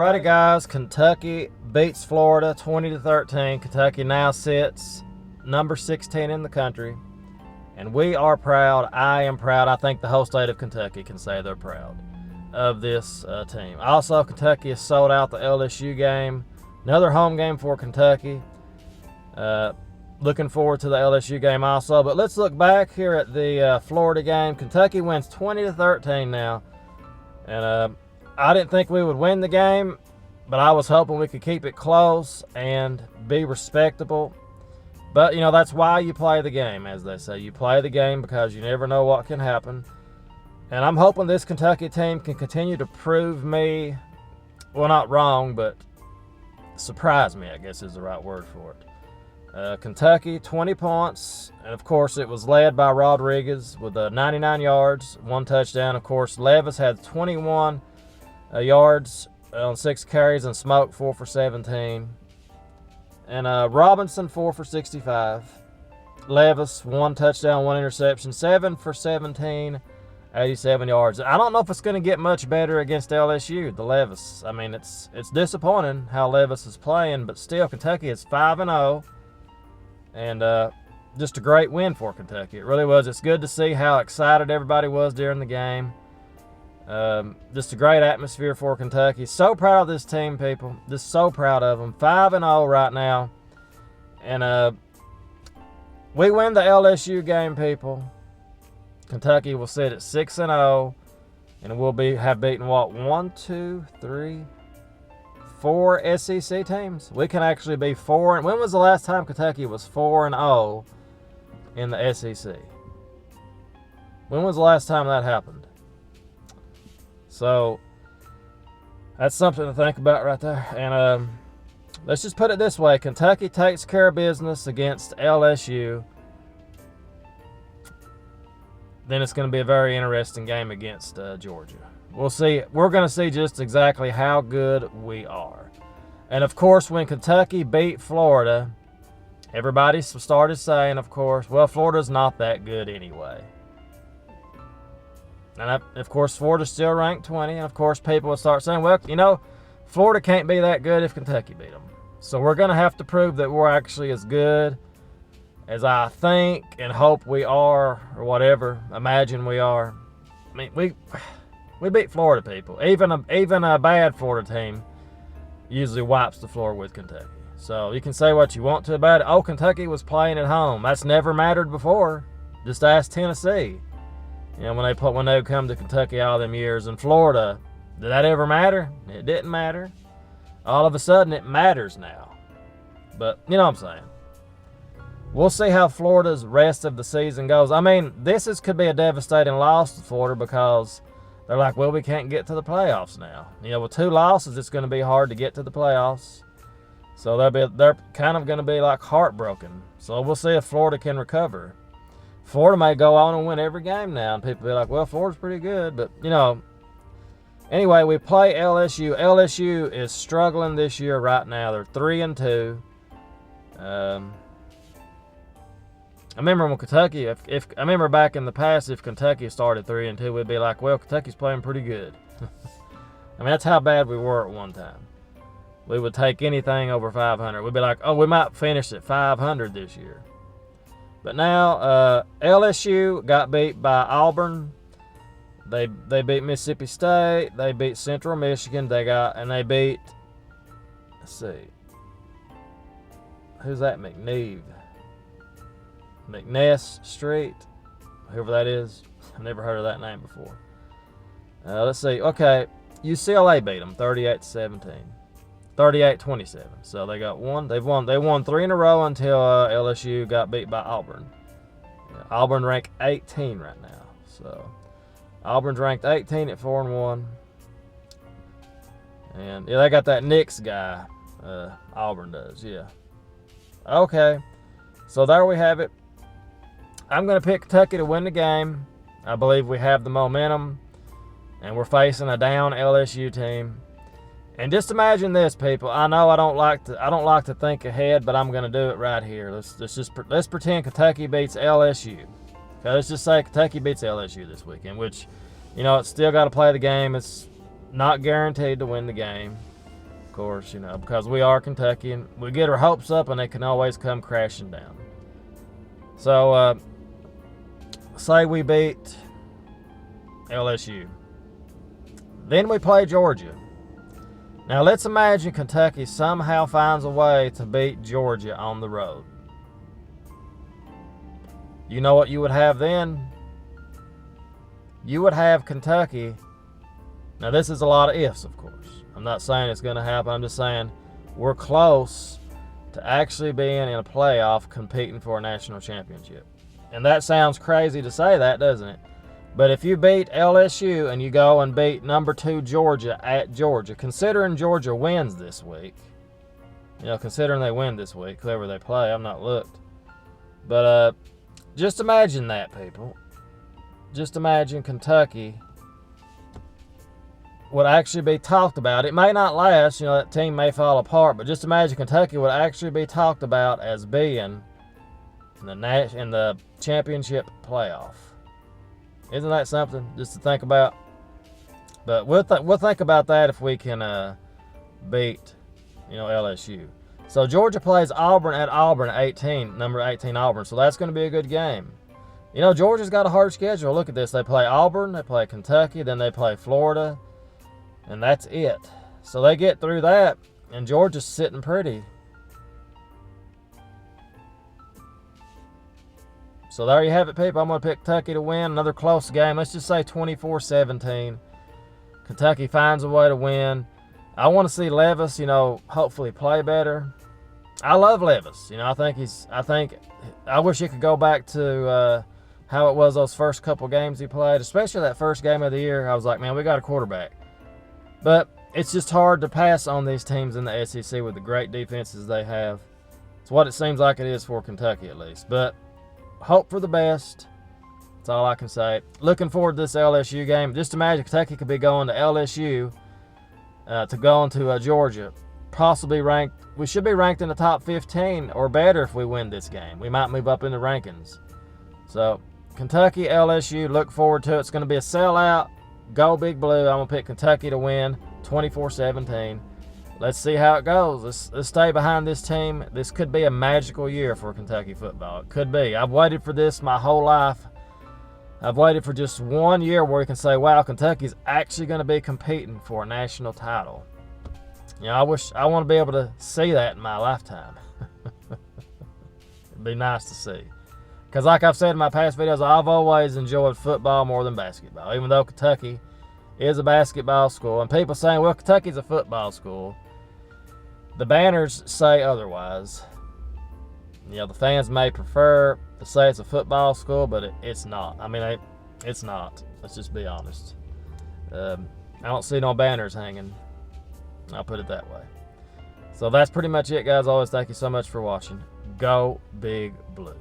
Alrighty, guys. Kentucky beats Florida 20-13. Kentucky now sits number 16 in the country, and we are proud. I am proud. I think the whole state of Kentucky can say they're proud of this team. Also, Kentucky has sold out the LSU game. Another home game for Kentucky. Looking forward to the LSU game also. But let's look back here at the Florida game. Kentucky wins 20-13 now. And I didn't think we would win the game, but I was hoping we could keep it close and be respectable. But, you know, that's why you play the game, as they say. You play the game because you never know what can happen. And I'm hoping this Kentucky team can continue to prove me, well, not wrong, but surprise me, I guess is the right word for it. Kentucky, 20 points. And, of course, it was led by Rodriguez with 99 yards, 1 touchdown. Of course, Levis had 21 yards on 6 carries, and Smoke 4 for 17. And Robinson 4 for 65. Levis 1 touchdown, 1 interception, 7 for 17, 87 yards. I don't know if it's going to get much better against LSU, the Levis. I mean, it's disappointing how Levis is playing, but still Kentucky is 5-0, and just a great win for Kentucky. It really was. It's good to see how excited everybody was during the game. Just a great atmosphere for Kentucky. So proud of this team, people. Just so proud of them. 5-0 right now. And we win the LSU game, people. Kentucky will sit at 6-0. And we'll have beaten, what, 1, 2, 3, 4 SEC teams. We can actually be 4. And when was the last time Kentucky was 4-0 in the SEC? When was the last time that happened? So, that's something to think about right there. And let's just put it this way. Kentucky takes care of business against LSU. Then it's going to be a very interesting game against Georgia. We'll see. We're going to see just exactly how good we are. And, of course, when Kentucky beat Florida, everybody started saying, of course, well, Florida's not that good anyway. And, of course, Florida's still ranked 20. And, of course, people will start saying, well, you know, Florida can't be that good if Kentucky beat them. So we're going to have to prove that we're actually as good as I think and hope we are, or whatever, imagine we are. I mean, we beat Florida, people. Even a bad Florida team usually wipes the floor with Kentucky. So you can say what you want to about it. Oh, Kentucky was playing at home. That's never mattered before. Just ask Tennessee. You know, when they come to Kentucky all them years. In Florida, did that ever matter? It didn't matter. All of a sudden, it matters now. But, you know what I'm saying. We'll see how Florida's rest of the season goes. I mean, could be a devastating loss to Florida because they're like, well, we can't get to the playoffs now. You know, with 2 losses, it's going to be hard to get to the playoffs. So they're kind of going to be like heartbroken. So we'll see if Florida can recover. Florida may go on and win every game now, and people be like, well, Florida's pretty good. But, you know, anyway, we play LSU. LSU is struggling this year right now. They're 3-2. I remember when Kentucky, I remember back in the past, if Kentucky started 3-2, we'd be like, well, Kentucky's playing pretty good. I mean, that's how bad we were at one time. We would take anything over 500. We'd be like, oh, we might finish at 500 this year. But now, LSU got beat by Auburn. They beat Mississippi State. They beat Central Michigan. They beat, let's see, who's that? McNess Street, whoever that is. I've never heard of that name before. Let's see. Okay, UCLA beat them 38-17. 38-27. So they got one. They won 3 in a row until LSU got beat by Auburn. Yeah, Auburn ranked 18 right now. So Auburn's ranked 18 at 4-1. And yeah, they got that Nix guy. Auburn does. Yeah. Okay. So there we have it. I'm going to pick Kentucky to win the game. I believe we have the momentum, and we're facing a down LSU team. And just imagine this, people. I know I don't like to think ahead, but I'm going to do it right here. Let's pretend Kentucky beats LSU. Okay, let's just say Kentucky beats LSU this weekend, which, you know, it's still got to play the game. It's not guaranteed to win the game. course, you know, because we are Kentucky and we get our hopes up and they can always come crashing down. So, say we beat LSU. Then we play Georgia. Now, let's imagine Kentucky somehow finds a way to beat Georgia on the road. You know what you would have then? You would have Kentucky. Now, this is a lot of ifs, of course. I'm not saying it's going to happen. I'm just saying we're close to actually being in a playoff competing for a national championship. And that sounds crazy to say that, doesn't it? But if you beat LSU and you go and beat number 2 Georgia at Georgia, considering Georgia wins this week, you know, considering they win this week, whoever they play, I've not looked. But just imagine that, people. Just imagine Kentucky would actually be talked about. It may not last, you know, that team may fall apart, but just imagine Kentucky would actually be talked about as being in the championship playoff. Isn't that something just to think about? But we'll think about that if we can beat, you know, LSU. So Georgia plays Auburn at Auburn, number 18 Auburn. So that's going to be a good game. You know, Georgia's got a hard schedule. Look at this. They play Auburn, they play Kentucky, then they play Florida, and that's it. So they get through that, and Georgia's sitting pretty. So there you have it, people. I'm going to pick Kentucky to win. Another close game. Let's just say 24-17. Kentucky finds a way to win. I want to see Levis, you know, hopefully play better. I love Levis. You know, I wish he could go back to how it was those first couple games he played, especially that first game of the year. I was like, man, we got a quarterback. But it's just hard to pass on these teams in the SEC with the great defenses they have. It's what it seems like it is for Kentucky, at least. But hope for the best. That's all I can say. Looking forward to this LSU game. Just imagine Kentucky could be going to LSU to go into Georgia. Possibly ranked. We should be ranked in the top 15 or better if we win this game. We might move up in the rankings. So, Kentucky, LSU, look forward to it. It's going to be a sellout. Go Big Blue. I'm going to pick Kentucky to win 24-17. Let's see how it goes. Let's stay behind this team. This could be a magical year for Kentucky football. It could be. I've waited for this my whole life. I've waited for just 1 year where you can say, wow, Kentucky's actually going to be competing for a national title. You know, I want to be able to see that in my lifetime. It'd be nice to see. Because like I've said in my past videos, I've always enjoyed football more than basketball, even though Kentucky is a basketball school. And people saying, well, Kentucky's a football school. The banners say otherwise. You know, the fans may prefer to say it's a football school, but it's not. I mean, it's not. Let's just be honest. I don't see no banners hanging. I'll put it that way. So that's pretty much it, guys. Always thank you so much for watching. Go Big Blue.